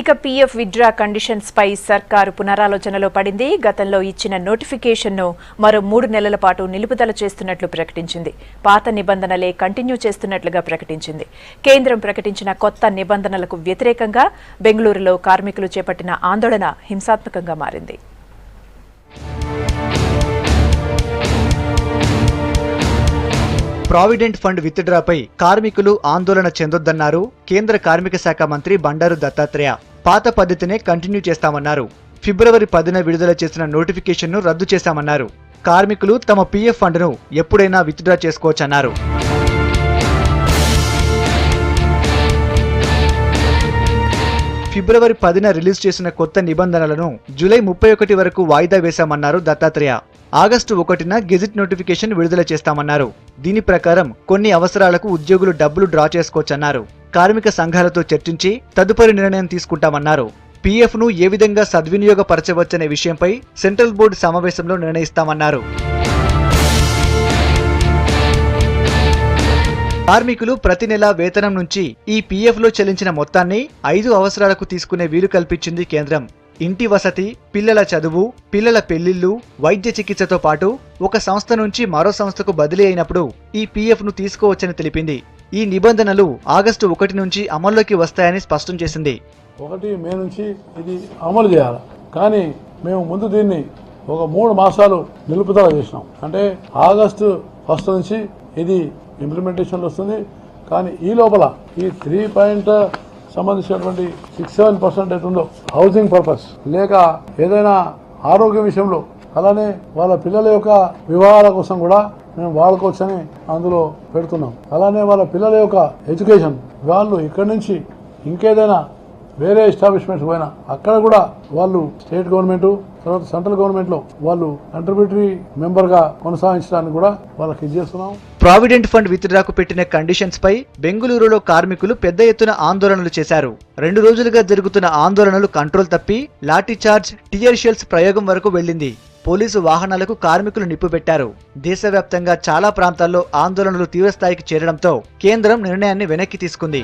ఇక PF withdraw conditions పై సర్కారు పునరాలోచనలో పడింది. గతంలో ఇచ్చిన నోటిఫికేషన్ను మరో 3 నెలల పాటు నిలుపుదల చేస్తున్నట్లు ప్రకటించింది. పాత నిబంధనలే కంటిన్యూ చేస్తున్నట్లుగా ప్రకటించింది. కేంద్రం ప్రకటించిన కొత్త నిబంధనలకు వ్యతిరేకంగా బెంగళూరులో కార్మికులు చేపట్టిన ఆందోళన హింసాత్మకంగా మారింది. ప్రావిడెంట్ ఫండ్ విత్డ్రాపై కార్మికులు ఆందోళన చెందొద్దన్నారు కేంద్ర కార్మిక శాఖ మంత్రి బండారు దత్తాత్రేయ. పాత పద్ధతినే కంటిన్యూ చేస్తామన్నారు. ఫిబ్రవరి 10న విడుదల చేసిన నోటిఫికేషన్ను రద్దు చేశామన్నారు. కార్మికులు తమ పీఎఫ్ ఫండ్ను ఎప్పుడైనా విత్డ్రా చేసుకోవచ్చన్నారు. ఫిబ్రవరి 10న రిలీజ్ చేసిన కొత్త నిబంధనలను జూలై 31 వరకు వాయిదా వేశామన్నారు దత్తాత్రేయ. ఆగస్టు 1న గెజిట్ నోటిఫికేషన్ విడుదల చేస్తామన్నారు. దీని ప్రకారం కొన్ని అవసరాలకు ఉద్యోగులు డబ్బులు డ్రా చేసుకోవచ్చన్నారు. కార్మిక సంఘాలతో చర్చించి తదుపరి నిర్ణయం తీసుకుంటామన్నారు. పీఎఫ్ను ఏ విధంగా సద్వినియోగపరచవచ్చనే విషయంపై సెంట్రల్ బోర్డు సమావేశంలో నిర్ణయిస్తామన్నారు. కార్మికులు ప్రతి నెల వేతనం నుంచి ఈ పీఎఫ్లో చెల్లించిన మొత్తాన్ని 5 అవసరాలకు తీసుకునే వీలు కల్పించింది కేంద్రం. ఇంటి వసతి, పిల్లల చదువు, పిల్లల పెళ్లిళ్లు, వైద్య చికిత్సతో పాటు ఒక సంస్థ నుంచి మరో సంస్థకు బదిలీ అయినప్పుడు ఈ పీఎఫ్ను తీసుకోవచ్చని తెలిపింది. ఈ నిబంధనలు ఆగస్టు 1 నుంచి అమల్లోకి వస్తాయని స్పష్టం చేసింది. 1 మే నుంచి ఇది అమలు చేయాలి, కానీ మేము ముందు దీన్ని ఒక 3 మాసాలు నిలుపుదల చేసినాం. అంటే ఆగస్టు 1 నుంచి ఇది ఇంప్లిమెంటేషన్లో వస్తుంది. కానీ ఈ లోపల ఈ 3 సంబంధించినటువంటి 6-7% అవుతుందో హౌసింగ్ పర్పస్ లేక ఏదైనా ఆరోగ్య విషయంలో, అలానే వాళ్ళ పిల్లల యొక్క వివాహాల కోసం కూడా మేము వాడుకోవచ్చని అందులో పెడుతున్నాం. అలానే వాళ్ళ పిల్లల యొక్క ఎడ్యుకేషన్, వాళ్ళు ఇక్కడి నుంచి ఇంకేదైనా వేరే ఎస్టాబ్లిష్మెంట్స్ పోయినా అక్కడ కూడా వాళ్ళు స్టేట్ గవర్నమెంట్ తర్వాత సెంట్రల్ గవర్నమెంట్ లో వాళ్ళు కంట్రిబ్యూటరీ మెంబర్ గా కొనసాగించడానికి కూడా వాళ్ళకి ఇచ్చేస్తున్నాం. ప్రావిడెంట్ ఫండ్ విత్డ్రాకు పెట్టిన కండిషన్స్ పై బెంగళూరులో కార్మికులు పెద్ద ఎత్తున ఆందోళనలు చేశారు. 2 రోజులుగా జరుగుతున్న ఆందోళనలు కంట్రోల్ తప్పి లాఠీ చార్జ్, టియర్ షెల్స్ ప్రయోగం వరకు వెళ్లింది. పోలీసు వాహనాలకు కార్మికులు నిప్పు పెట్టారు. దేశవ్యాప్తంగా చాలా ప్రాంతాల్లో ఆందోళనలు తీవ్రస్థాయికి చేరడంతో కేంద్రం నిర్ణయాన్ని వెనక్కి తీసుకుంది.